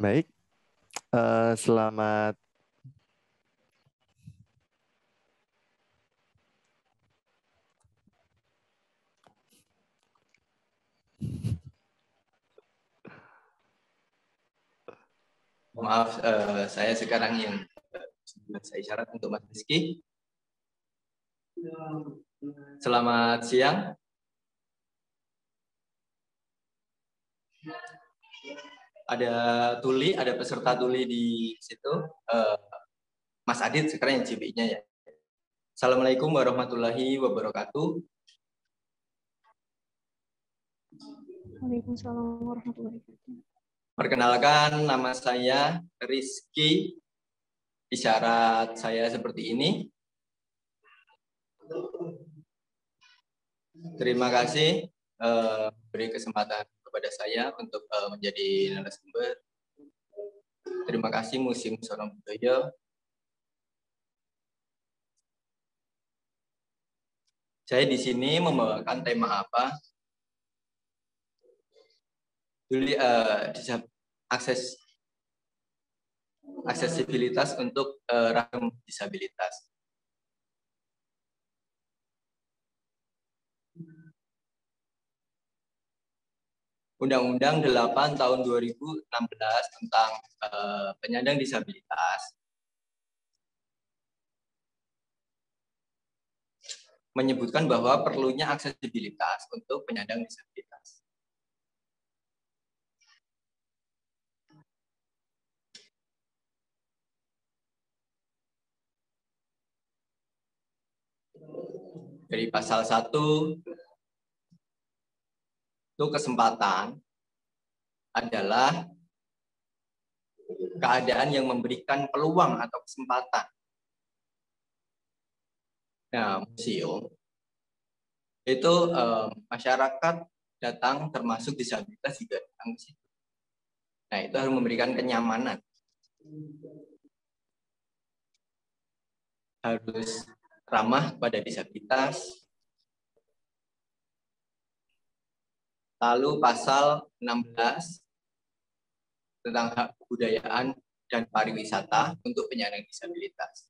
Baik, selamat Maaf, saya sekarang yang saya isyarat untuk Mas Rizky. Selamat siang. Ada tuli, ada peserta tuli di situ. Mas Adit sekarang yang CBI-nya ya. Assalamualaikum warahmatullahi wabarakatuh. Waalaikumsalam warahmatullahi wabarakatuh. Perkenalkan, nama saya Rizky. Isyarat saya seperti ini. Terima kasih beri kesempatan kepada saya untuk menjadi narasumber. Terima kasih Museum Sora Budaya. Saya di sini membawakan tema apa? Dulu aksesibilitas untuk ragam disabilitas. Undang-Undang 8 tahun 2016 tentang penyandang disabilitas menyebutkan bahwa perlunya aksesibilitas untuk penyandang disabilitas. Dari pasal 1 itu kesempatan adalah keadaan yang memberikan peluang atau kesempatan. Nah, museum itu masyarakat datang termasuk disabilitas juga datang ke situ. Nah, itu harus memberikan kenyamanan. Harus ramah pada disabilitas. Lalu pasal 16 tentang hak kebudayaan dan pariwisata untuk penyandang disabilitas.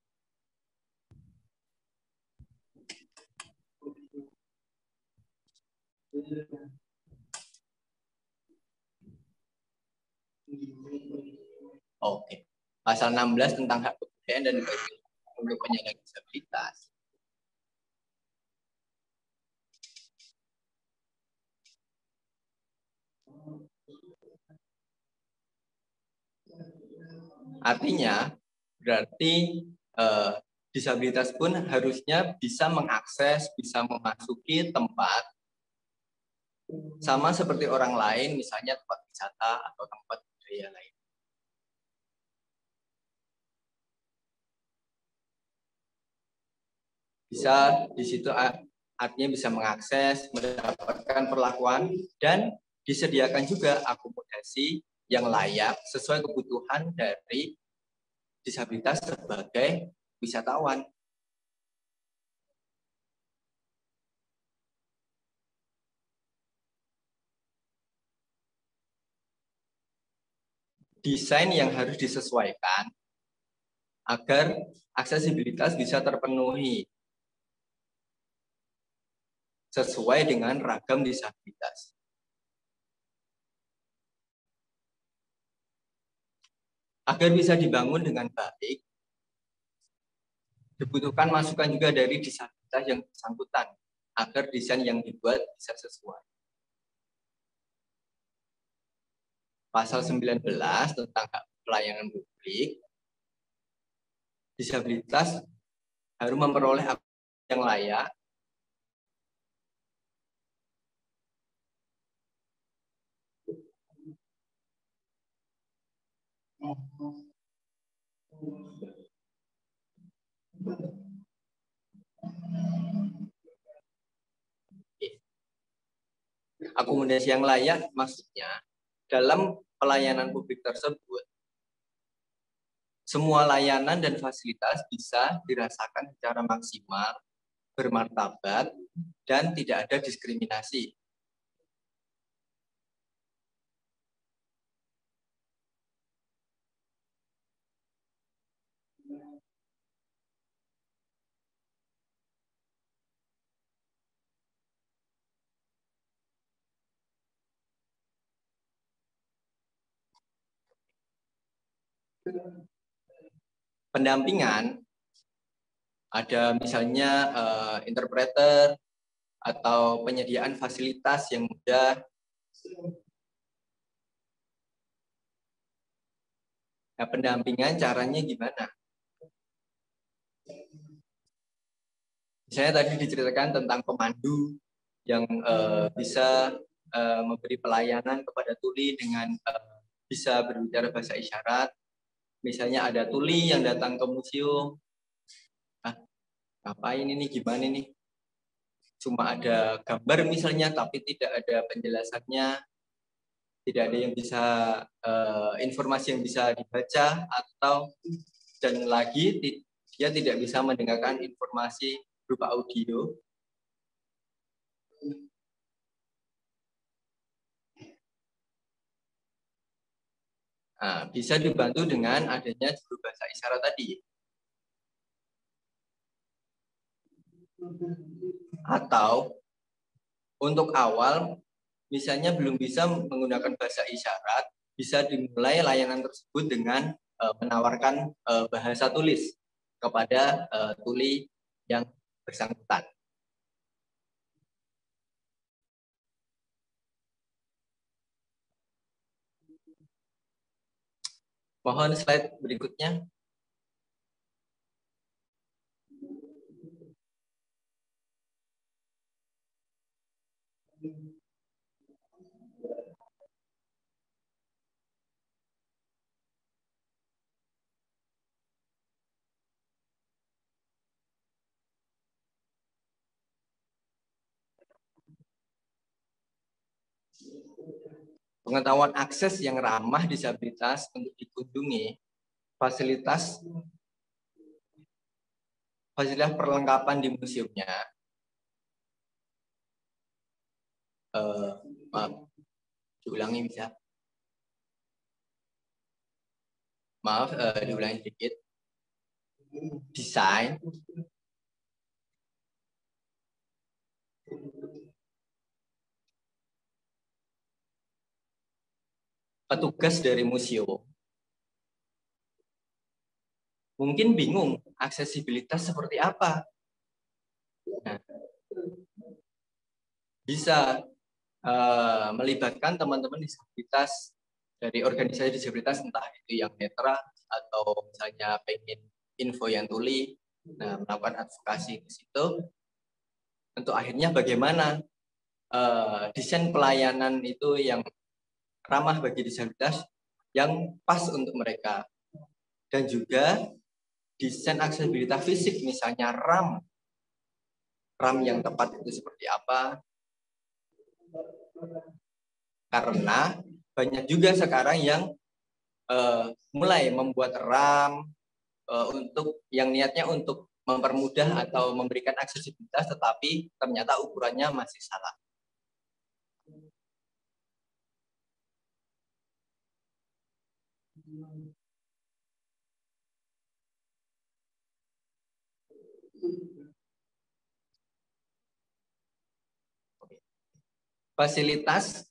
Oke. Pasal 16 tentang hak kebudayaan dan pariwisata untuk penyandang disabilitas. Artinya, berarti disabilitas pun harusnya bisa mengakses, bisa memasuki tempat sama seperti orang lain, misalnya tempat wisata atau tempat budaya lain. Bisa di situ artinya bisa mengakses, mendapatkan perlakuan, dan disediakan juga akomodasi yang layak sesuai kebutuhan dari disabilitas sebagai wisatawan. Desain yang harus disesuaikan agar aksesibilitas bisa terpenuhi sesuai dengan ragam disabilitas. Agar bisa dibangun dengan baik, dibutuhkan masukan juga dari disabilitas yang bersangkutan agar desain yang dibuat bisa sesuai. Pasal 19 tentang hak pelayanan publik, disabilitas harus memperoleh akses yang layak akomodasi yang layak, maksudnya dalam pelayanan publik tersebut semua layanan dan fasilitas bisa dirasakan secara maksimal, bermartabat, dan tidak ada diskriminasi. pendampingan, ada misalnya interpreter atau penyediaan fasilitas yang mudah. Nah, pendampingan caranya gimana? Saya tadi diceritakan tentang pemandu yang bisa memberi pelayanan kepada tuli dengan bisa berbicara bahasa isyarat. Misalnya ada tuli yang datang ke museum. Ngapain ini, gimana ini? Cuma ada gambar misalnya, tapi tidak ada penjelasannya. Tidak ada yang bisa informasi yang bisa dibaca, atau dan lagi dia tidak bisa mendengarkan informasi berupa audio. Nah, bisa dibantu dengan adanya juru bahasa isyarat tadi. Atau untuk awal, misalnya belum bisa menggunakan bahasa isyarat, bisa dimulai layanan tersebut dengan menawarkan bahasa tulis kepada tuli yang bersangkutan. Mohon slide berikutnya. Pengetahuan akses yang ramah disabilitas untuk dikunjungi, fasilitas perlengkapan di museumnya. Maaf, diulangi bisa? Maaf, diulangi sedikit. Desain, petugas dari museum mungkin bingung aksesibilitas seperti apa. Nah, bisa melibatkan teman-teman disabilitas dari organisasi disabilitas, entah itu yang netra atau misalnya pengen info yang tuli, nah melakukan advokasi di situ. Untuk akhirnya bagaimana desain pelayanan itu yang ramah bagi disabilitas, yang pas untuk mereka, dan juga desain aksesibilitas fisik, misalnya RAM yang tepat itu seperti apa. Karena banyak juga sekarang yang mulai membuat RAM untuk yang niatnya untuk mempermudah atau memberikan aksesibilitas, tetapi ternyata ukurannya masih salah. Fasilitas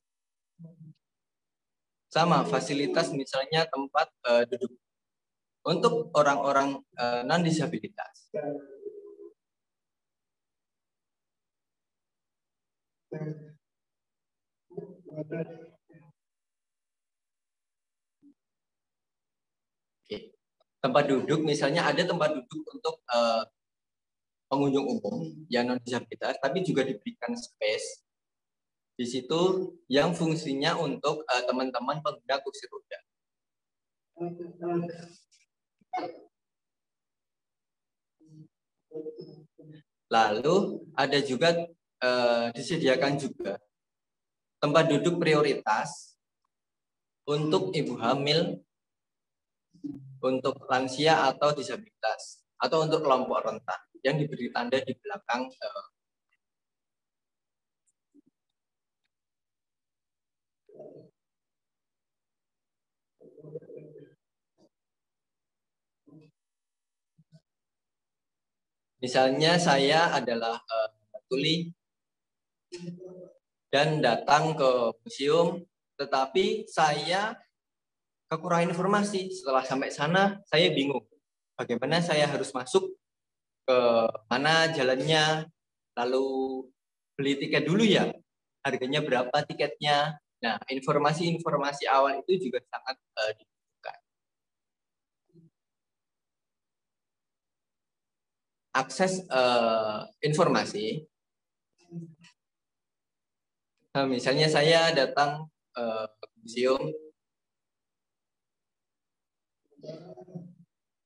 sama, fasilitas misalnya tempat duduk untuk orang-orang non disabilitas. Oke. Tempat duduk misalnya ada tempat duduk untuk pengunjung umum yang non disabilitas, tapi juga diberikan space di situ yang fungsinya untuk teman-teman pengguna kursi roda. Lalu ada juga disediakan juga tempat duduk prioritas untuk ibu hamil, untuk lansia atau disabilitas, atau untuk kelompok rentan yang diberi tanda di belakang. Misalnya saya adalah tuli dan datang ke museum, tetapi saya kekurangan informasi. Setelah sampai sana, saya bingung. Bagaimana saya harus masuk, ke mana jalannya, lalu beli tiket dulu ya, harganya berapa tiketnya. Nah, informasi-informasi awal itu juga sangat dibutuhkan. Akses informasi, misalnya saya datang ke museum,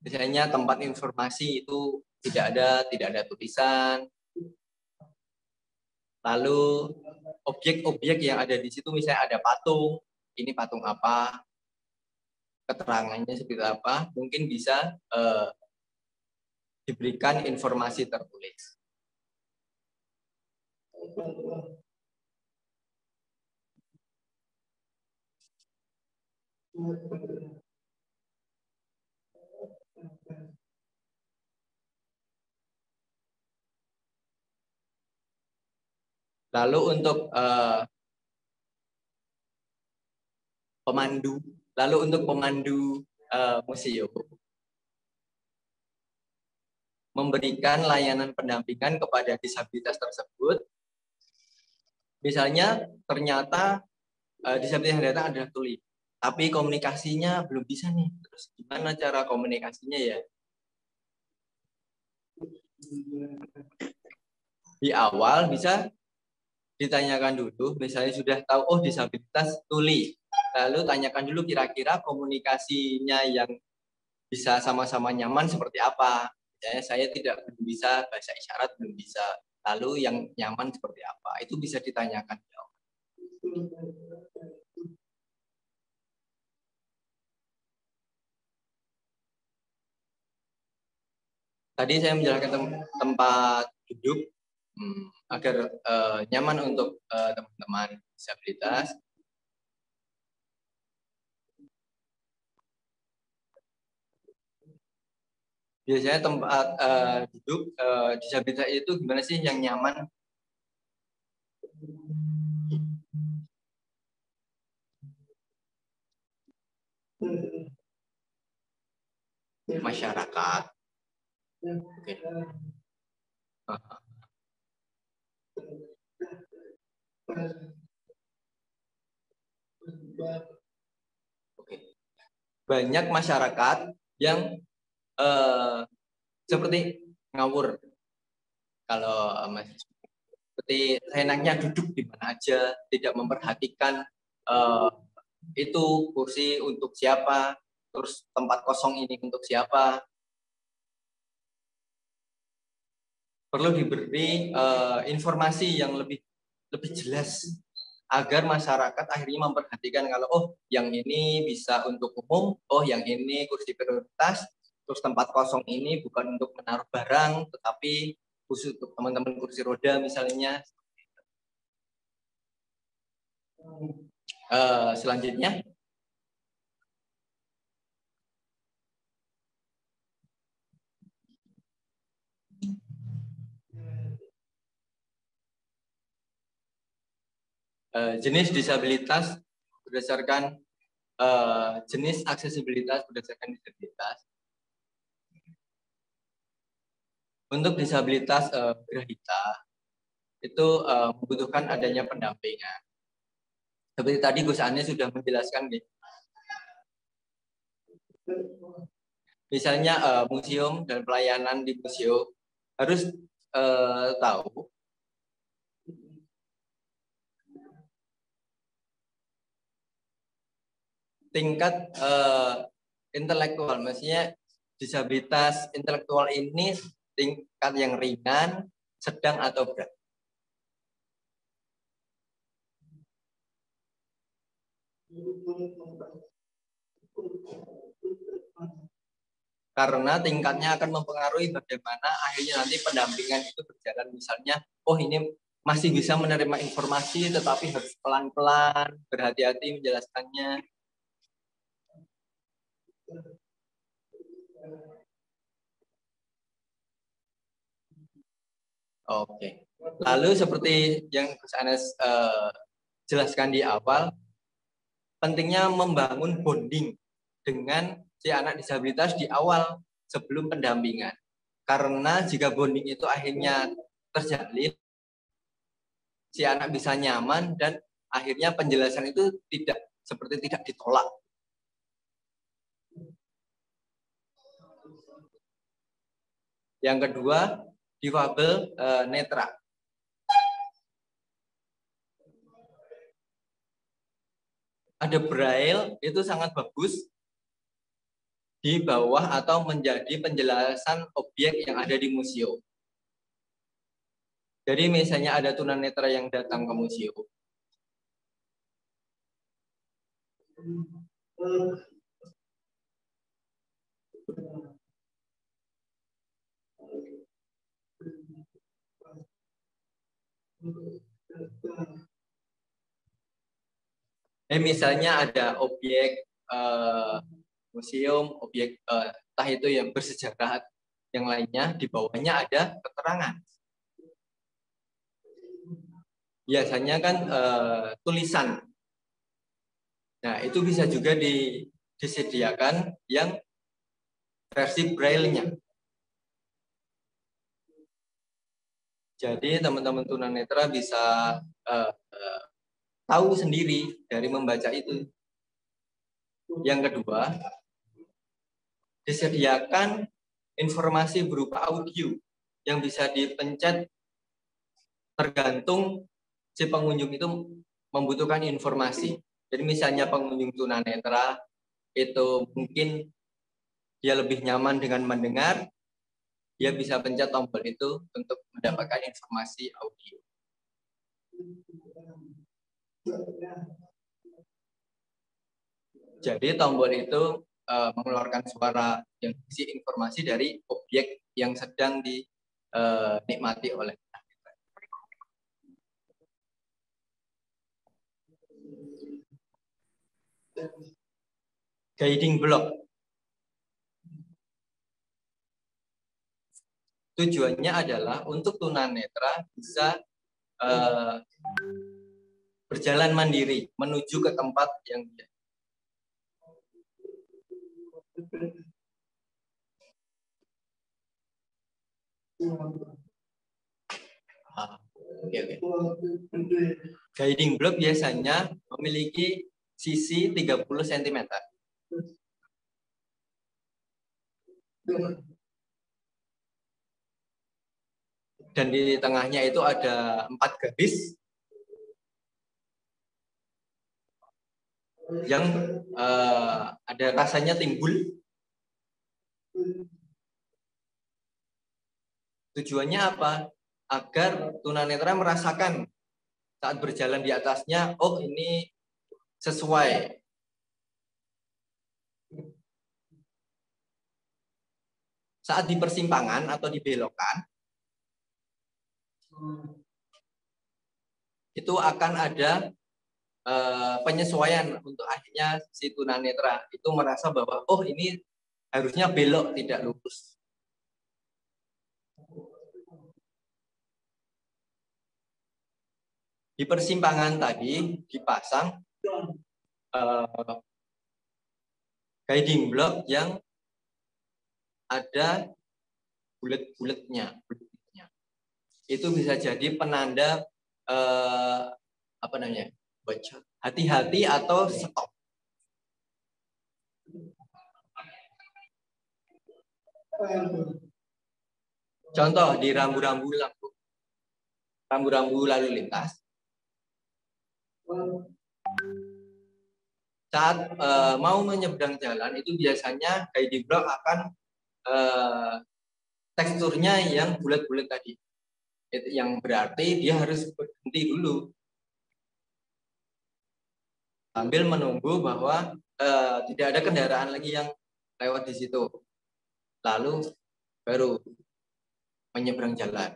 misalnya tempat informasi itu tidak ada tulisan. Lalu objek-objek yang ada di situ, misalnya ada patung, ini patung apa, keterangannya seperti apa, mungkin bisa diberikan informasi tertulis. Lalu untuk pemandu museum memberikan layanan pendampingan kepada disabilitas tersebut. Misalnya ternyata disabilitas yang datang adalah tuli, tapi komunikasinya belum bisa nih. Terus gimana cara komunikasinya ya? Di awal bisa ditanyakan dulu, misalnya sudah tahu, oh disabilitas tuli, lalu tanyakan dulu kira-kira komunikasinya yang bisa sama-sama nyaman seperti apa. Misalnya saya belum bisa bahasa isyarat, belum bisa, lalu yang nyaman seperti apa, itu bisa ditanyakan. Tadi saya menjelaskan tempat duduk agar nyaman untuk teman-teman disabilitas. Biasanya tempat duduk disabilitas itu gimana sih yang nyaman? Masyarakat. Oke. Oke. Banyak masyarakat yang seperti ngawur. Kalau seperti enaknya duduk di mana aja, tidak memperhatikan itu kursi untuk siapa, terus tempat kosong ini untuk siapa. Perlu diberi informasi yang lebih jelas agar masyarakat akhirnya memperhatikan kalau oh yang ini bisa untuk umum, oh yang ini kursi prioritas, terus tempat kosong ini bukan untuk menaruh barang, tetapi khusus untuk teman-teman kursi roda misalnya. Selanjutnya. Jenis disabilitas berdasarkan jenis aksesibilitas berdasarkan disabilitas. Untuk disabilitas grahita itu membutuhkan adanya pendampingan. Seperti tadi Gus Anies sudah menjelaskan nih. Misalnya museum dan pelayanan di museum harus tahu tingkat intelektual, maksudnya disabilitas intelektual ini tingkat yang ringan, sedang atau berat. Karena tingkatnya akan mempengaruhi bagaimana akhirnya nanti pendampingan itu berjalan. Misalnya, oh ini masih bisa menerima informasi, tetapi harus pelan-pelan, berhati-hati menjelaskannya. Oke. Lalu seperti yang Gus Anes jelaskan di awal, pentingnya membangun bonding dengan si anak disabilitas di awal sebelum pendampingan. Karena jika bonding itu akhirnya terjalin, si anak bisa nyaman dan akhirnya penjelasan itu tidak ditolak. Yang kedua, difabel netra. Ada braille itu sangat bagus di bawah atau menjadi penjelasan objek yang ada di museum. Jadi misalnya ada tunanetra yang datang ke museum. Misalnya ada objek museum, objek entah itu yang bersejarah, yang lainnya, di bawahnya ada keterangan. Biasanya kan tulisan. Nah, itu bisa juga disediakan yang versi braille-nya. Jadi teman-teman tunanetra bisa tahu sendiri dari membaca itu. Yang kedua, disediakan informasi berupa audio yang bisa dipencet tergantung si pengunjung itu membutuhkan informasi. Jadi misalnya pengunjung tunanetra itu mungkin dia lebih nyaman dengan mendengar, dia bisa pencet tombol itu untuk mendapatkan informasi audio. Jadi tombol itu mengeluarkan suara yang berisi informasi dari objek yang sedang dinikmati oleh tunanetra. Guiding block. Tujuannya adalah untuk tunanetra bisa berjalan mandiri menuju ke tempat yang dia. Oke. Guiding block biasanya memiliki sisi 30 cm. Dan di tengahnya itu ada 4 garis yang ada rasanya timbul. Tujuannya apa? Agar tunanetra merasakan saat berjalan di atasnya, oh ini sesuai. Saat di persimpangan atau di belokan, itu akan ada penyesuaian untuk akhirnya si tunanetra itu merasa bahwa oh ini harusnya belok tidak lurus. Di persimpangan tadi dipasang guiding block yang ada bulat-bulatnya. Itu bisa jadi penanda apa namanya? Hati-hati atau stop. Contoh di rambu-rambu lalu lintas. Saat mau menyeberang jalan itu biasanya guiding block akan teksturnya yang bulat-bulat tadi. Itu yang berarti dia harus berhenti dulu sambil menunggu bahwa tidak ada kendaraan lagi yang lewat di situ. Lalu baru menyeberang jalan.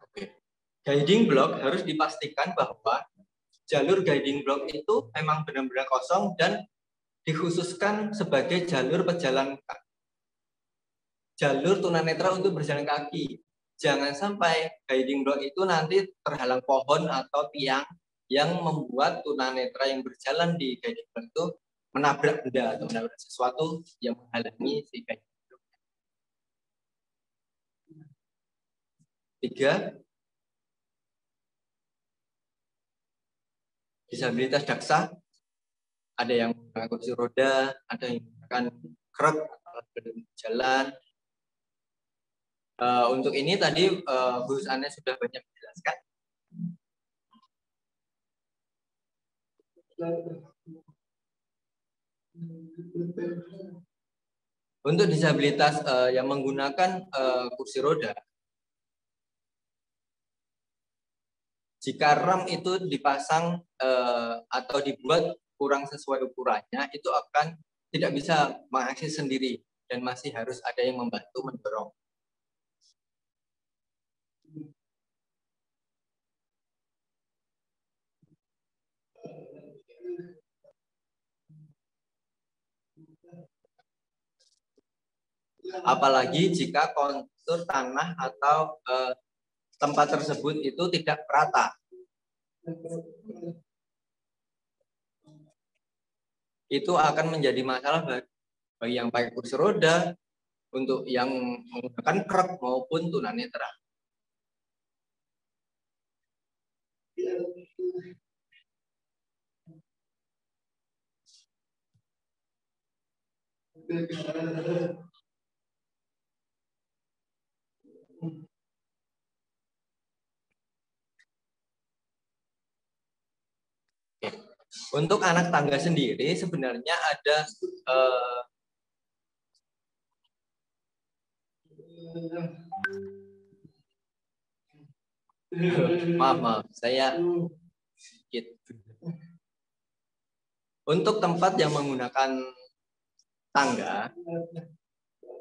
Oke. Guiding block harus dipastikan bahwa jalur guiding block itu memang benar-benar kosong dan dikhususkan sebagai jalur pejalan kaki. Jalur tunanetra untuk berjalan kaki. Jangan sampai guiding block itu nanti terhalang pohon atau tiang yang membuat tunanetra yang berjalan di guiding block itu menabrak benda atau menabrak sesuatu yang menghalangi si guiding block. 3. Disabilitas daksa. Ada yang menggunakan kursi roda, ada yang menggunakan krek, alat berjalan. Untuk ini tadi Gus Ane sudah banyak menjelaskan. Untuk disabilitas yang menggunakan kursi roda, jika rem itu dipasang atau dibuat kurang sesuai ukurannya, itu akan tidak bisa mengakses sendiri dan masih harus ada yang membantu mendorong. Apalagi jika kontur tanah atau tempat tersebut itu tidak rata. Itu akan menjadi masalah bagi yang pakai kursi roda, untuk yang menggunakan krek maupun tunanetra. Untuk anak tangga sendiri sebenarnya ada maaf, saya sedikit. Untuk tempat yang menggunakan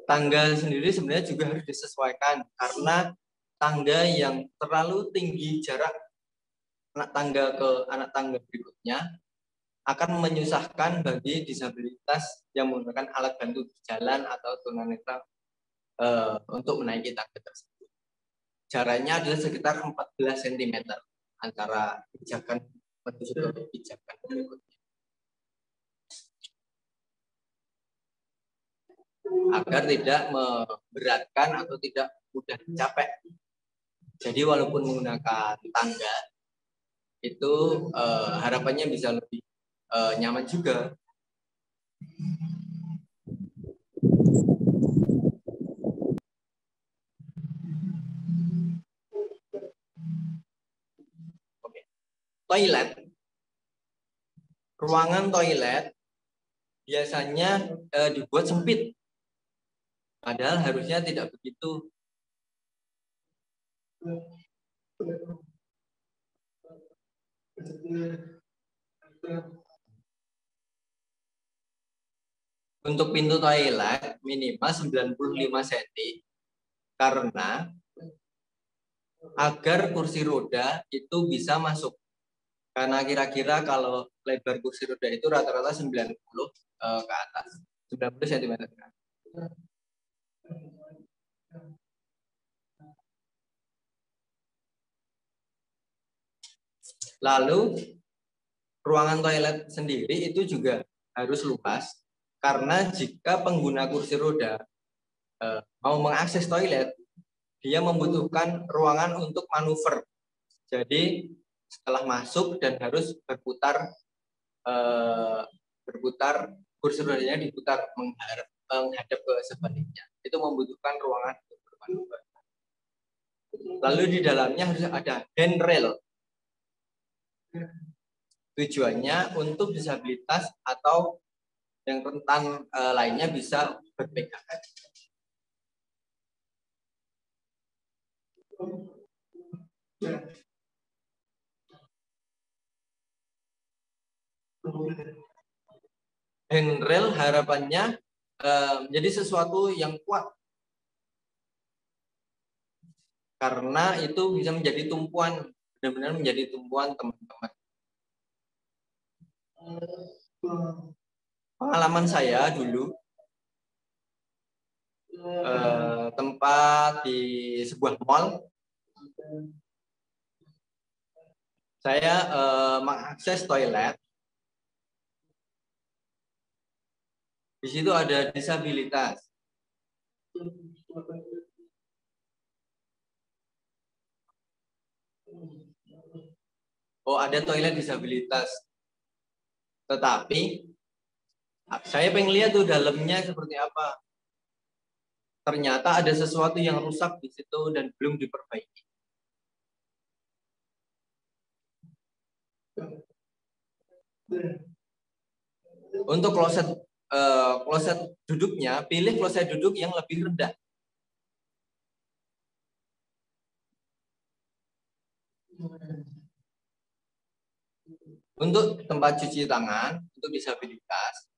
tangga sendiri sebenarnya juga harus disesuaikan, karena tangga yang terlalu tinggi jarak anak tangga ke anak tangga berikutnya akan menyusahkan bagi disabilitas yang menggunakan alat bantu berjalan atau tunanetra untuk menaiki tangga tersebut. Jaraknya adalah sekitar 14 cm antara pijakan menuju ke pijakan berikutnya, agar tidak memberatkan atau tidak mudah capek. Jadi walaupun menggunakan tangga itu harapannya bisa lebih nyaman juga. Oke. Toilet, ruangan toilet biasanya dibuat sempit, padahal harusnya tidak begitu. Untuk pintu toilet minimal 95 cm, karena agar kursi roda itu bisa masuk. Karena kira-kira kalau lebar kursi roda itu rata-rata 90 ke atas, 90 cm. Lalu ruangan toilet sendiri itu juga harus luas, karena jika pengguna kursi roda mau mengakses toilet, dia membutuhkan ruangan untuk manuver. Jadi setelah masuk dan harus berputar kursi rodanya diputar menghadap ke sebaliknya. Itu membutuhkan ruangan untuk bermanuver. Lalu di dalamnya harus ada handrail. Tujuannya untuk disabilitas atau yang rentan lainnya bisa berpegangan. Handrail harapannya menjadi sesuatu yang kuat, karena itu bisa menjadi tumpuan, benar-benar menjadi tumpuan teman-teman. pengalaman saya dulu tempat di sebuah mall, saya mengakses toilet. Di situ ada disabilitas. Oh, ada toilet disabilitas. Tetapi saya pengen lihat tuh dalamnya seperti apa. Ternyata ada sesuatu yang rusak di situ dan belum diperbaiki. Untuk kloset duduknya, pilih kloset duduk yang lebih rendah. Untuk tempat cuci tangan, untuk disabilitas,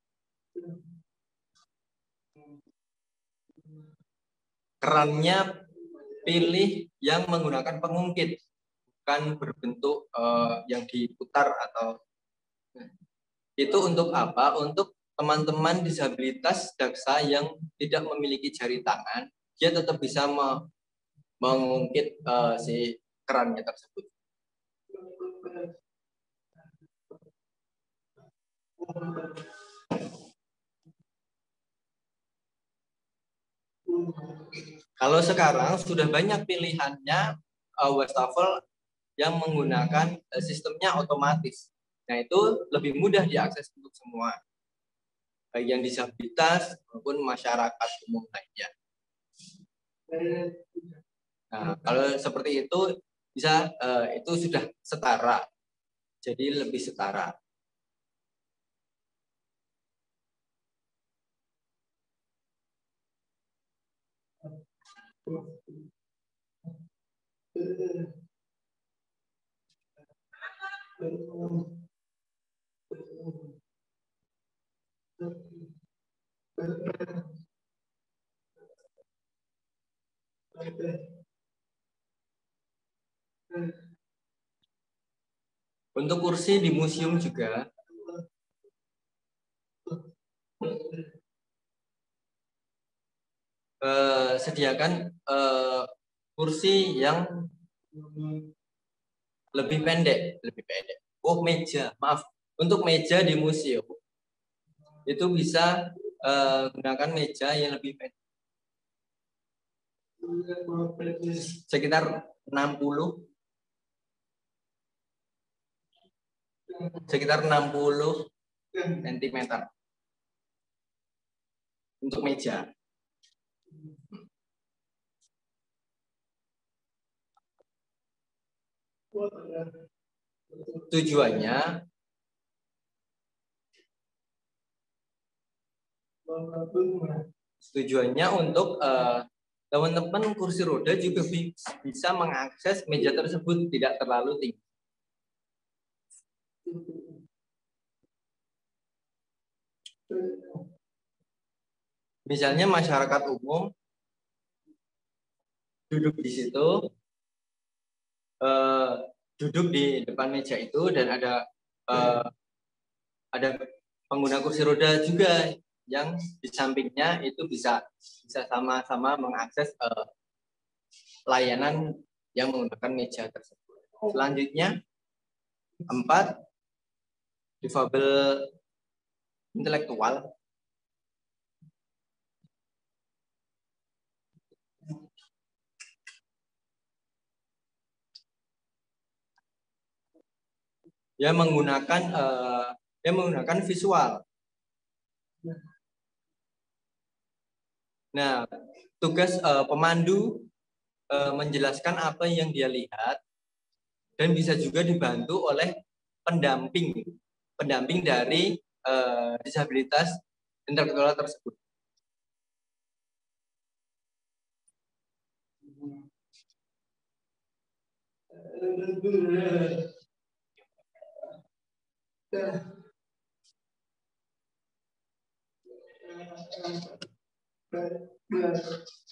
kerannya pilih yang menggunakan pengungkit, bukan berbentuk yang diputar atau itu untuk apa? Untuk teman-teman disabilitas daksa yang tidak memiliki jari tangan, dia tetap bisa mengungkit si kerannya tersebut. Kalau sekarang sudah banyak pilihannya wastafel yang menggunakan sistemnya otomatis. Nah, itu lebih mudah diakses untuk semua, baik yang disabilitas maupun masyarakat umum lainnya. Nah, kalau seperti itu bisa itu sudah setara, jadi lebih setara. Untuk kursi di museum juga sediakan kursi yang lebih pendek. Oh, meja, maaf. Untuk meja di museum itu bisa gunakan meja yang lebih pendek. Sekitar 60 cm untuk meja. Tujuannya untuk teman-teman kursi roda juga bisa mengakses meja tersebut tidak terlalu tinggi. Misalnya masyarakat umum duduk di situ, duduk di depan meja itu, dan ada pengguna kursi roda juga yang di sampingnya itu bisa sama-sama mengakses layanan yang menggunakan meja tersebut. Selanjutnya 4, difabel intelektual. Yang menggunakan visual. Nah, tugas pemandu menjelaskan apa yang dia lihat, dan bisa juga dibantu oleh pendamping dari disabilitas intelektual tersebut.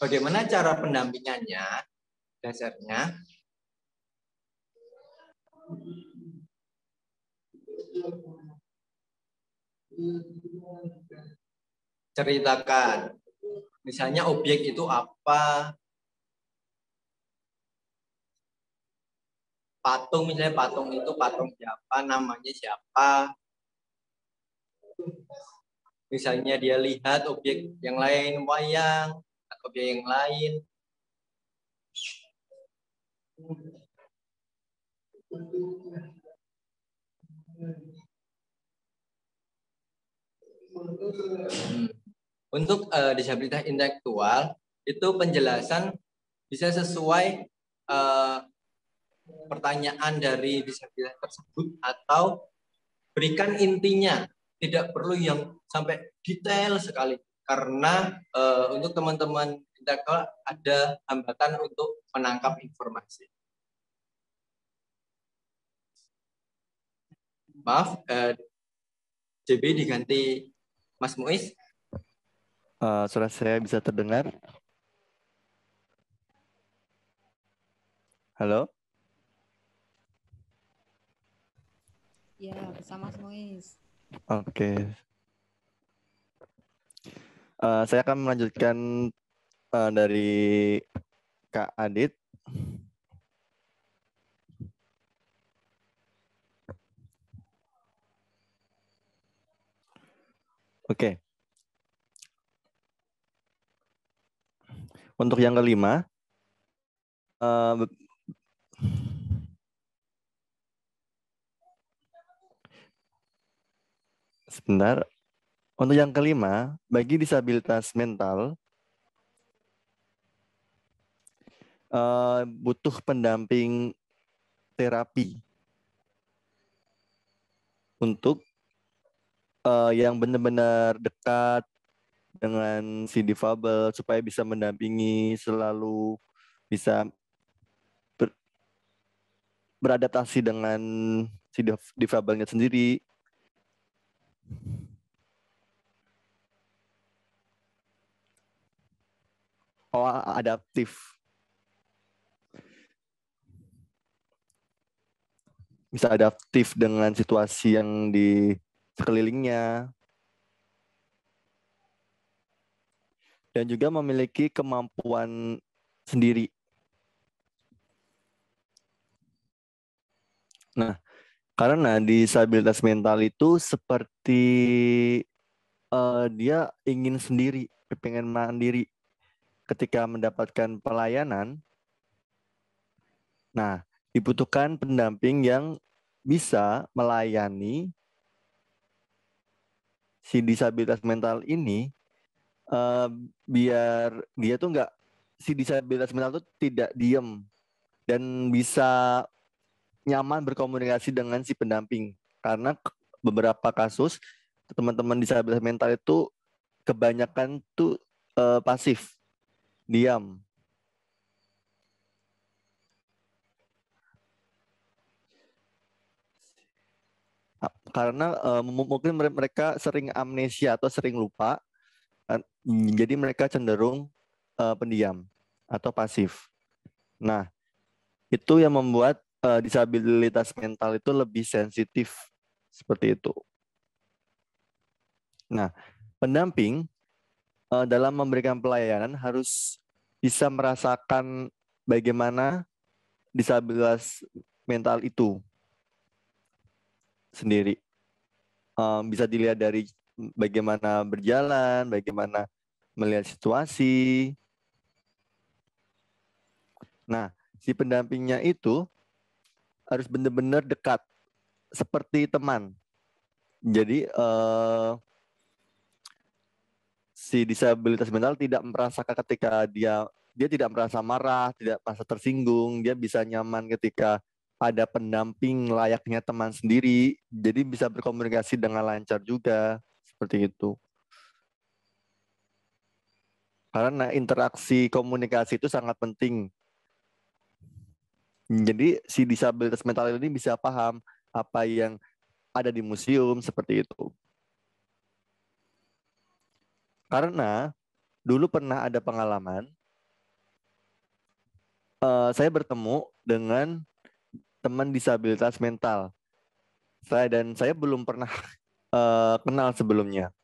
Bagaimana cara pendampingannya? Dasarnya Ceritakan. Misalnya objek itu apa? Patung, misalnya patung itu patung siapa? Namanya siapa? Misalnya dia lihat objek yang lain, wayang, atau objek yang lain. Untuk disabilitas intelektual, itu penjelasan bisa sesuai pertanyaan dari disabilitas tersebut atau berikan intinya. Tidak perlu yang sampai detail sekali. Karena untuk teman-teman intelektual ada hambatan untuk menangkap informasi. Maaf, JB diganti Mas Muiz. Suara saya bisa terdengar? Halo? Ya, bersama Mas Muiz. Oke. Saya akan melanjutkan dari Kak Adit. Oke. Untuk yang kelima, sebentar. Untuk yang kelima, bagi disabilitas mental, butuh pendamping terapi untuk yang benar-benar dekat dengan si difabel supaya bisa mendampingi, selalu bisa beradaptasi dengan si difabelnya sendiri. Oh, adaptif. Bisa adaptif dengan situasi yang di sekelilingnya. Dan juga memiliki kemampuan sendiri. Nah, karena disabilitas mental itu seperti dia ingin sendiri, pengen mandiri ketika mendapatkan pelayanan. Nah, dibutuhkan pendamping yang bisa melayani si disabilitas mental ini biar dia tuh nggak, si disabilitas mental tuh tidak diem dan bisa nyaman berkomunikasi dengan si pendamping. Karena beberapa kasus teman-teman disabilitas mental itu kebanyakan tuh pasif, diam. Karena mungkin mereka sering amnesia atau sering lupa, jadi mereka cenderung pendiam atau pasif. Nah, itu yang membuat disabilitas mental itu lebih sensitif seperti itu. Nah, pendamping dalam memberikan pelayanan harus bisa merasakan bagaimana disabilitas mental itu sendiri. Bisa dilihat dari bagaimana berjalan, bagaimana melihat situasi. Nah, si pendampingnya itu harus benar-benar dekat, seperti teman. Jadi si disabilitas mental tidak merasakan ketika dia tidak merasa marah, tidak merasa tersinggung, dia bisa nyaman ketika ada pendamping layaknya teman sendiri, jadi bisa berkomunikasi dengan lancar juga, seperti itu. Karena interaksi komunikasi itu sangat penting. Jadi si disabilitas mental ini bisa paham apa yang ada di museum, seperti itu. Karena dulu pernah ada pengalaman, saya bertemu dengan teman disabilitas mental. Saya belum pernah kenal sebelumnya.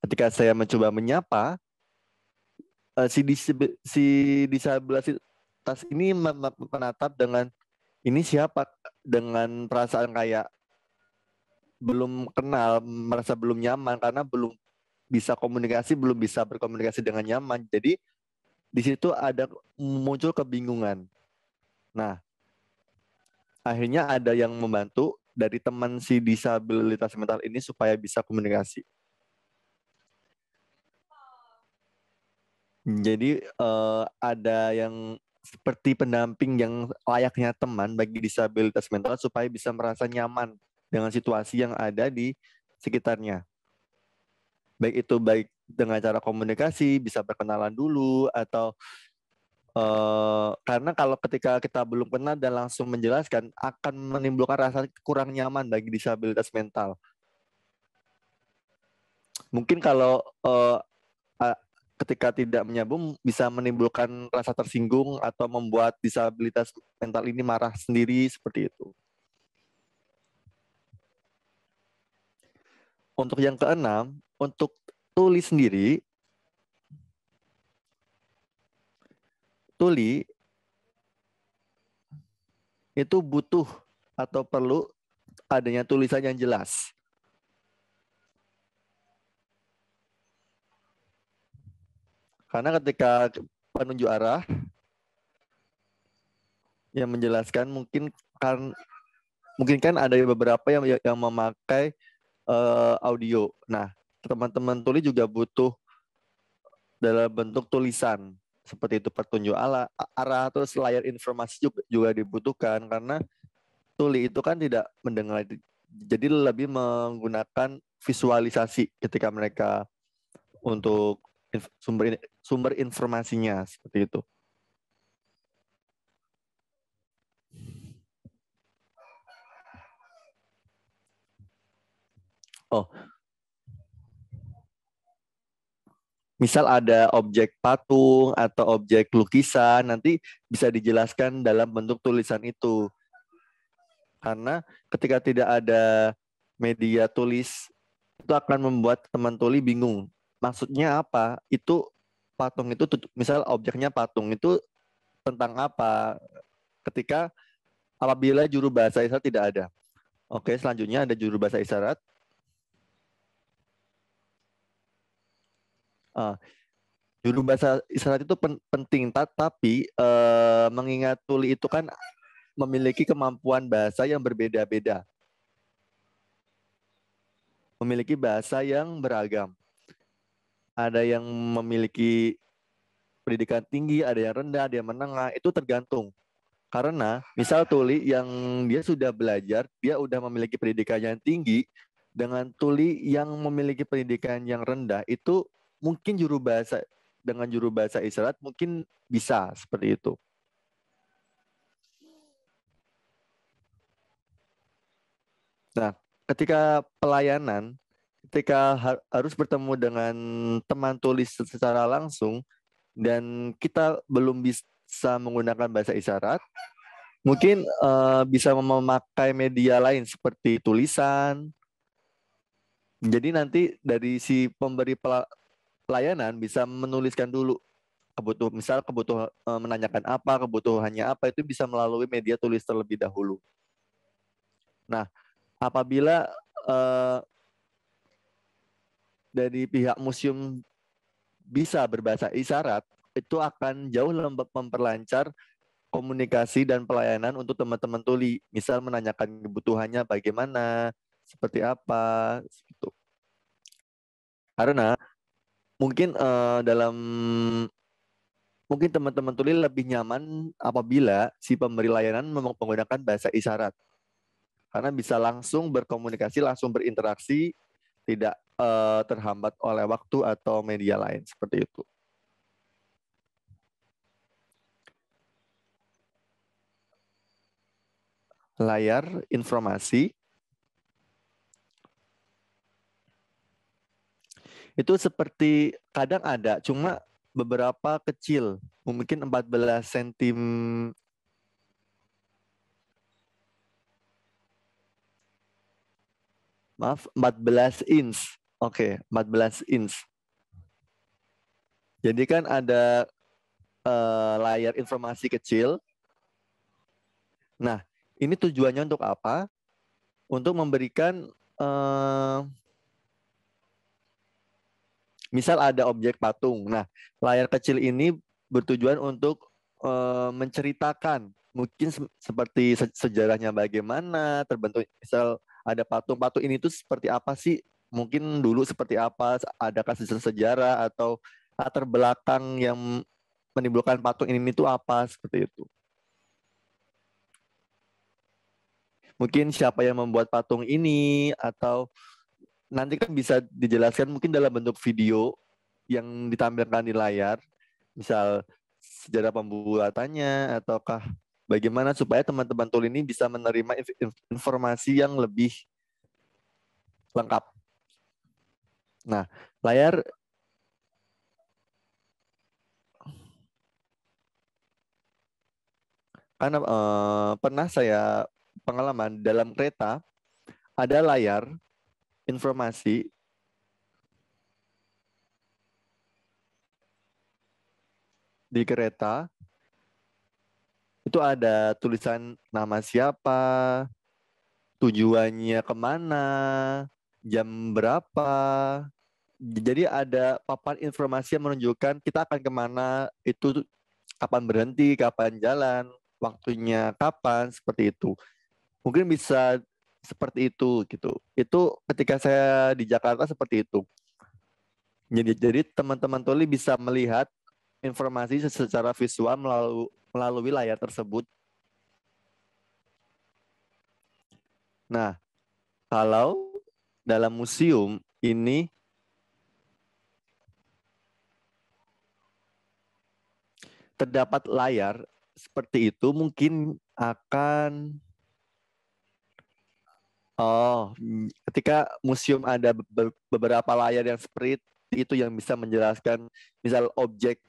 Ketika saya mencoba menyapa, si disabilitas ini menatap dengan ini siapa, dengan perasaan kayak belum kenal, merasa belum nyaman karena belum bisa berkomunikasi dengan nyaman. Jadi di situ ada muncul kebingungan. Nah, akhirnya ada yang membantu dari teman si disabilitas mental ini supaya bisa komunikasi. Jadi ada yang seperti pendamping yang layaknya teman bagi disabilitas mental supaya bisa merasa nyaman dengan situasi yang ada di sekitarnya. Baik dengan cara komunikasi, bisa berkenalan dulu, atau karena kalau ketika kita belum kenal dan langsung menjelaskan akan menimbulkan rasa kurang nyaman bagi disabilitas mental. Mungkin kalau ketika tidak menyambung bisa menimbulkan rasa tersinggung atau membuat disabilitas mental ini marah sendiri seperti itu. Untuk yang keenam, untuk tuli sendiri, tuli itu butuh atau perlu adanya tulisan yang jelas. Karena ketika penunjuk arah yang menjelaskan mungkin kan ada beberapa yang memakai audio. Nah, teman-teman tuli juga butuh dalam bentuk tulisan seperti itu, petunjuk arah, terus layar informasi juga dibutuhkan karena tuli itu kan tidak mendengar, jadi lebih menggunakan visualisasi ketika mereka untuk sumber informasinya seperti itu. Oh, misal ada objek patung atau objek lukisan, nanti bisa dijelaskan dalam bentuk tulisan itu. Karena ketika tidak ada media tulis, itu akan membuat teman tuli bingung. Maksudnya apa? Itu patung itu, misal objeknya patung itu tentang apa? Ketika apabila juru bahasa isyarat tidak ada. Oke, selanjutnya ada juru bahasa isyarat. Juru bahasa isyarat itu penting, tapi mengingat tuli itu kan memiliki kemampuan bahasa yang berbeda-beda. Memiliki bahasa yang beragam. Ada yang memiliki pendidikan tinggi, ada yang rendah, ada yang menengah, itu tergantung. Karena misal tuli yang dia sudah belajar, dia udah memiliki pendidikan yang tinggi, dengan tuli yang memiliki pendidikan yang rendah, itu mungkin dengan juru bahasa isyarat mungkin bisa seperti itu. Nah, ketika pelayanan, ketika harus bertemu dengan teman tulis secara langsung dan kita belum bisa menggunakan bahasa isyarat, mungkin bisa memakai media lain seperti tulisan. Jadi nanti dari si pemberi pelayanan bisa menuliskan dulu kebutuhan menanyakan apa, kebutuhannya apa, itu bisa melalui media tulis terlebih dahulu. Nah, apabila dari pihak museum bisa berbahasa isyarat, itu akan jauh memperlancar komunikasi dan pelayanan untuk teman-teman tuli. Misal menanyakan kebutuhannya bagaimana, seperti apa, gitu. Karena mungkin mungkin teman-teman tuli lebih nyaman apabila si pemberi layanan menggunakan bahasa isyarat. Karena bisa langsung berkomunikasi, langsung berinteraksi, tidak terhambat oleh waktu atau media lain seperti itu. Layar informasi itu seperti kadang ada, cuma beberapa kecil, mungkin 14 cm. Maaf, 14 inch. Oke, 14 inch. Jadi kan ada layar informasi kecil. Nah, ini tujuannya untuk apa? Untuk memberikan misal ada objek patung. Nah, layar kecil ini bertujuan untuk menceritakan mungkin seperti sejarahnya bagaimana terbentuk. Misal ada patung ini tuh seperti apa sih? Mungkin dulu seperti apa? Adakah sejarah atau latar belakang yang menimbulkan patung ini tuh apa seperti itu? Mungkin siapa yang membuat patung ini atau nanti kan bisa dijelaskan mungkin dalam bentuk video yang ditampilkan di layar, misal sejarah pembuatannya ataukah bagaimana supaya teman-teman tuli ini bisa menerima informasi yang lebih lengkap. Nah, layar karena pernah saya pengalaman dalam kereta ada layar informasi di kereta itu ada tulisan nama siapa, tujuannya kemana, jam berapa. Jadi ada papan informasi yang menunjukkan kita akan kemana, itu kapan berhenti, kapan jalan, waktunya kapan, seperti itu. Mungkin bisa seperti itu gitu. Itu ketika saya di Jakarta seperti itu. Jadi teman-teman tuli bisa melihat informasi secara visual melalui layar tersebut. Nah, kalau dalam museum ini terdapat layar seperti itu, mungkin akan ketika museum ada beberapa layar yang seperti itu yang bisa menjelaskan misal objek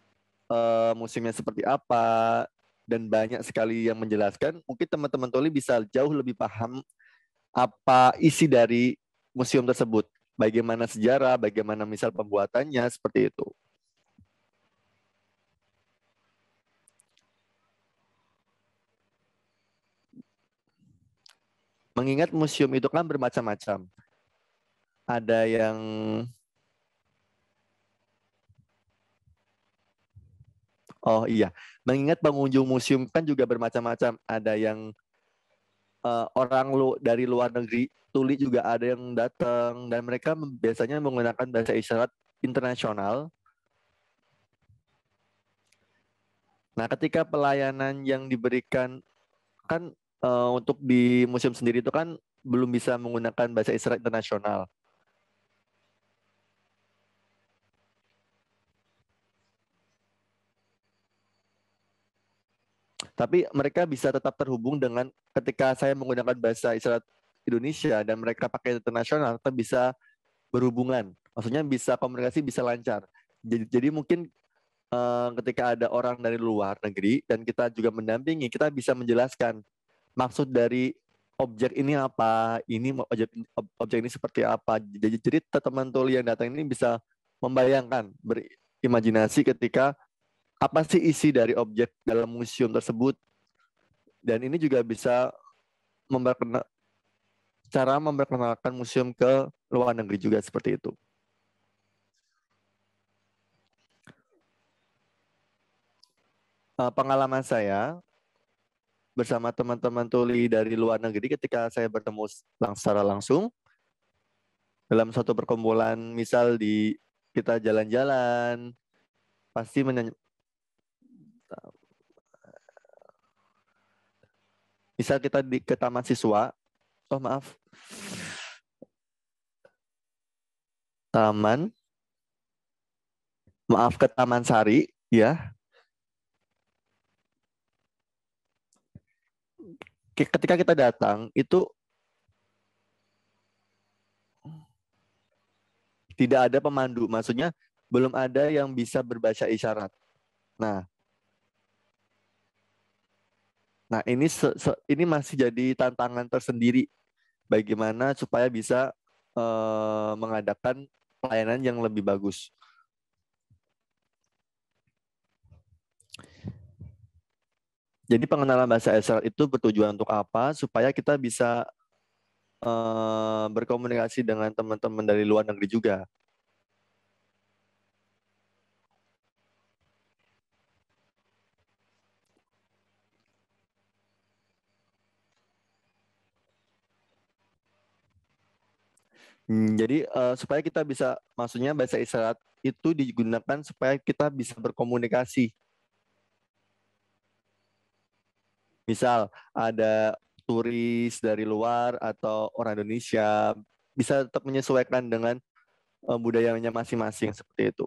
museumnya seperti apa dan banyak sekali yang menjelaskan, mungkin teman-teman tuli bisa jauh lebih paham apa isi dari museum tersebut, bagaimana sejarah, bagaimana misal pembuatannya, seperti itu. Mengingat museum itu kan bermacam-macam. Ada yang mengingat pengunjung museum kan juga bermacam-macam. Ada yang orang dari luar negeri, tuli juga ada yang datang dan mereka biasanya menggunakan bahasa isyarat internasional. Nah, ketika pelayanan yang diberikan kan untuk di museum sendiri itu kan belum bisa menggunakan bahasa isyarat internasional. Tapi mereka bisa tetap terhubung dengan ketika saya menggunakan bahasa isyarat Indonesia dan mereka pakai internasional, tetap bisa berhubungan. Maksudnya bisa komunikasi, bisa lancar. Jadi mungkin ketika ada orang dari luar negeri dan kita juga mendampingi, kita bisa menjelaskan maksud dari objek ini apa, ini objek ini seperti apa. Jadi teman tuli yang datang ini bisa membayangkan, berimajinasi ketika apa sih isi dari objek dalam museum tersebut. Dan ini juga bisa cara memperkenalkan museum ke luar negeri juga seperti itu. Pengalaman saya bersama teman-teman tuli dari luar negeri ketika saya bertemu secara langsung dalam suatu perkumpulan, misal kita jalan-jalan, pasti misal kita ke taman siswa, ke Taman Sari, ya. Ketika kita datang itu tidak ada pemandu, maksudnya belum ada yang bisa berbahasa isyarat. Nah ini masih jadi tantangan tersendiri, bagaimana supaya bisa mengadakan pelayanan yang lebih bagus. Jadi pengenalan bahasa isyarat itu bertujuan untuk apa? Supaya kita bisa berkomunikasi dengan teman-teman dari luar negeri juga. Jadi supaya kita bisa, maksudnya bahasa isyarat itu digunakan supaya kita bisa berkomunikasi. Misal ada turis dari luar atau orang Indonesia bisa tetap menyesuaikan dengan budayanya masing-masing seperti itu.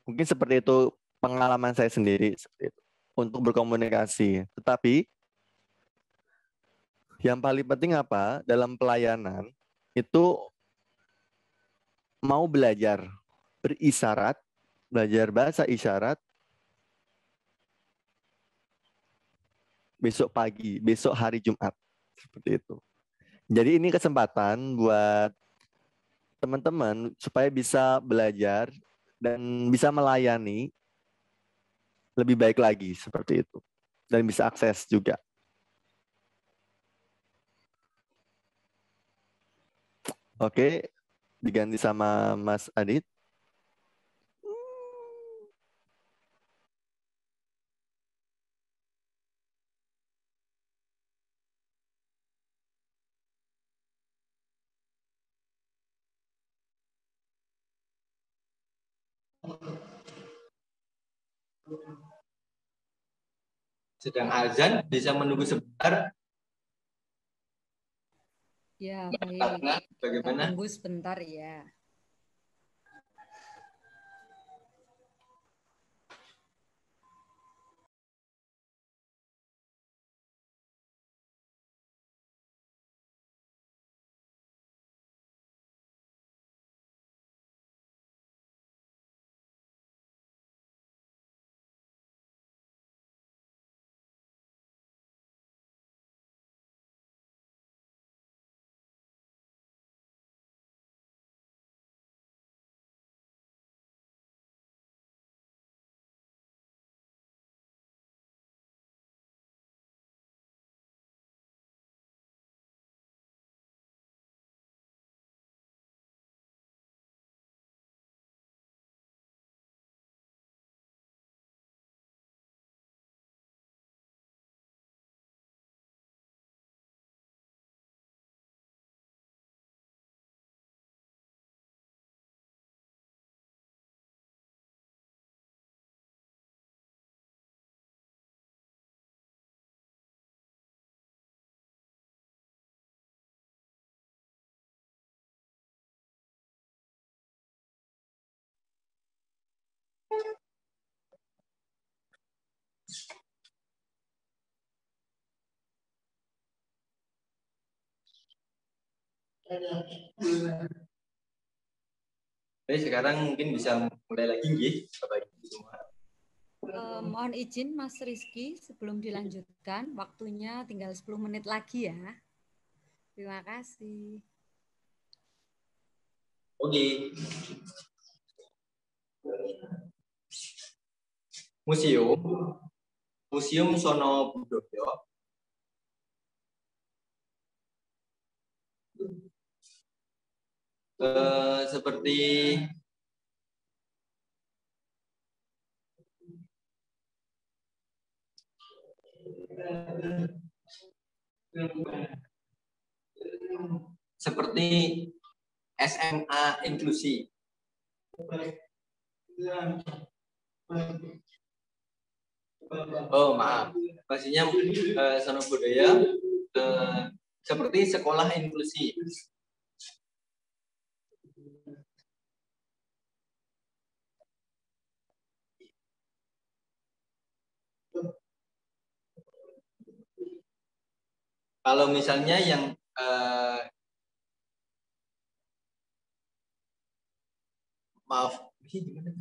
Mungkin seperti itu pengalaman saya sendiri seperti itu untuk berkomunikasi. Tetapi yang paling penting apa dalam pelayanan itu mau belajar berisyarat, belajar bahasa isyarat besok pagi, besok hari Jumat seperti itu. Jadi ini kesempatan buat teman-teman supaya bisa belajar dan bisa melayani lebih baik lagi seperti itu dan bisa akses juga. Oke, diganti sama Mas Adit. Sedang azan, bisa menunggu sebentar. Ya, baik. Karena Kita bagaimana? tunggu sebentar ya. Jadi sekarang mungkin bisa mulai lagi, nggih, Bapak Ibu semua. Mohon izin Mas Rizky, sebelum dilanjutkan, waktunya tinggal 10 menit lagi ya. Terima kasih. Oke. Museum Sono Budoyo seperti SMA inklusi. Oh maaf, maksudnya Sono Budaya seperti sekolah inklusi. Kalau misalnya yang maaf, gimana?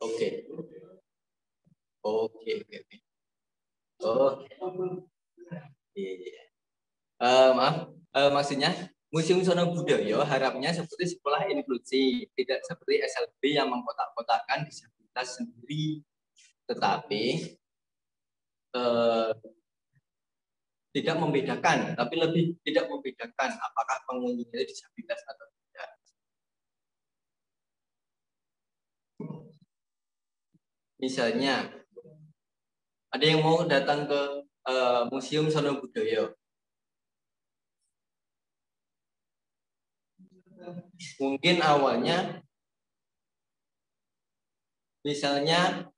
Oke. Oke. Iya. Maaf, maksudnya Museum Sono Budoyo harapnya seperti sekolah inklusif, tidak seperti SLB yang mengkotak-kotakkan disabilitas sendiri, tetapi tidak membedakan, tapi lebih tidak membedakan apakah pengunjung itu disabilitas atau tidak. Misalnya, ada yang mau datang ke Museum Sono Budoyo. Mungkin awalnya misalnya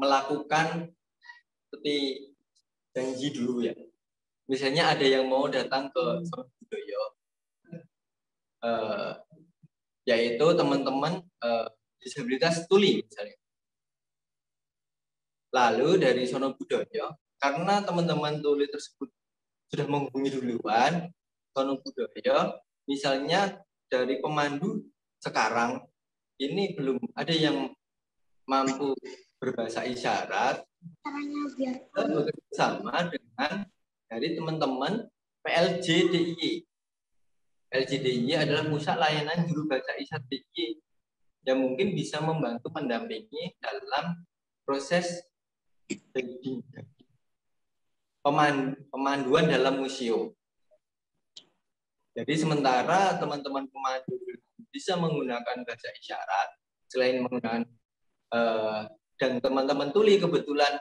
melakukan seperti janji dulu ya. Misalnya ada yang mau datang ke Sono Budoyo, yaitu teman-teman disabilitas tuli misalnya. Lalu dari Sono Budoyo, karena teman-teman tuli tersebut sudah menghubungi duluan Sono Budoyo, misalnya dari pemandu sekarang ini belum ada yang mampu berbahasa isyarat, kita bekerja sama dengan dari teman-teman PLJDIY. PLJDIY adalah Pusat Layanan Juru Bahasa Isyarat DIY yang mungkin bisa membantu mendampingi dalam proses pemanduan dalam museum. Jadi sementara teman-teman pemandu bisa menggunakan bahasa isyarat, selain menggunakan dan teman-teman tuli kebetulan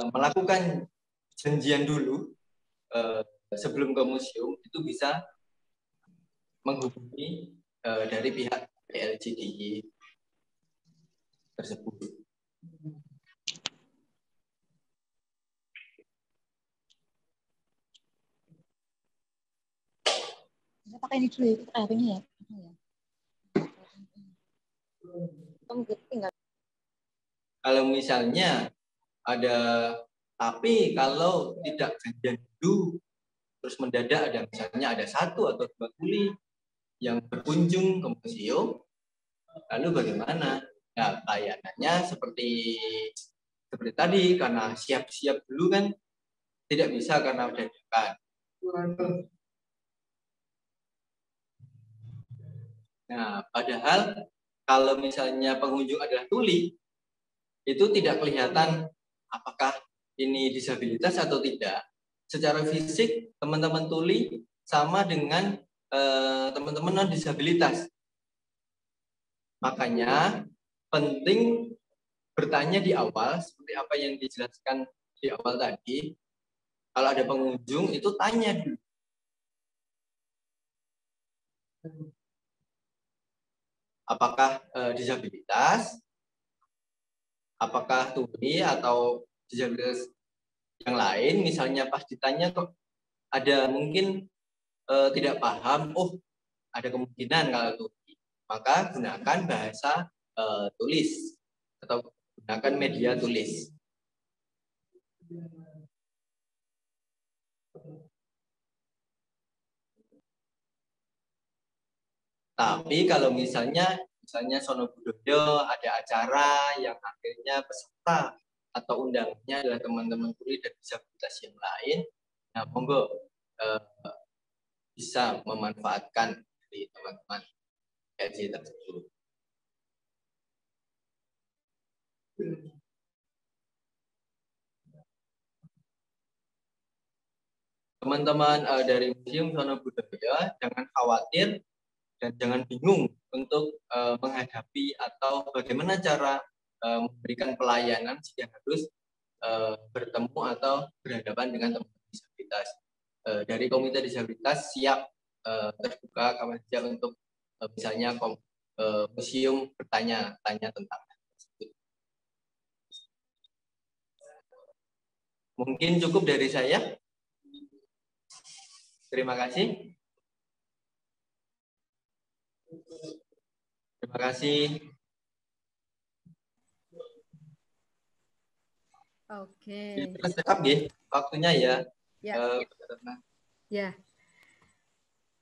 melakukan janjian dulu sebelum ke museum, itu bisa menghubungi dari pihak PLJDIY tersebut. Kita pakai ini dulu ya, HP-nya ya. Kalau misalnya ada, tapi kalau tidak janjian dulu, terus mendadak ada misalnya ada 1 atau 2 tuli yang berkunjung ke museum, lalu bagaimana? Nah, layanannya seperti tadi, karena siap-siap dulu kan tidak bisa karena dadakan. Nah, padahal kalau misalnya pengunjung adalah tuli, itu tidak kelihatan apakah ini disabilitas atau tidak. Secara fisik, teman-teman tuli sama dengan teman-teman non-disabilitas. Makanya penting bertanya di awal, seperti apa yang dijelaskan di awal tadi. Kalau ada pengunjung, itu tanya dulu. Apakah disabilitas, apakah tuli atau disabilitas yang lain. Misalnya pas ditanya kok ada mungkin tidak paham, oh ada kemungkinan kalau tuli, maka gunakan bahasa tulis atau gunakan media tulis. Tapi kalau misalnya Sono Budoyo ada acara yang akhirnya peserta atau undangnya adalah teman-teman tuli dan disabilitas yang lain, nah monggo bisa memanfaatkan dari teman-teman PLJ tersebut. Teman-teman dari Museum Sono Budoyo jangan khawatir dan jangan bingung untuk menghadapi atau bagaimana cara memberikan pelayanan jika harus bertemu atau berhadapan dengan teman-teman disabilitas. Dari Komite Disabilitas siap terbuka kapan saja untuk misalnya museum bertanya-tanya tentang hal tersebut. Mungkin cukup dari saya. Terima kasih. Terima kasih. Oke. Tetap ya, waktunya ya. Ya. Mbak Ratna. Ya.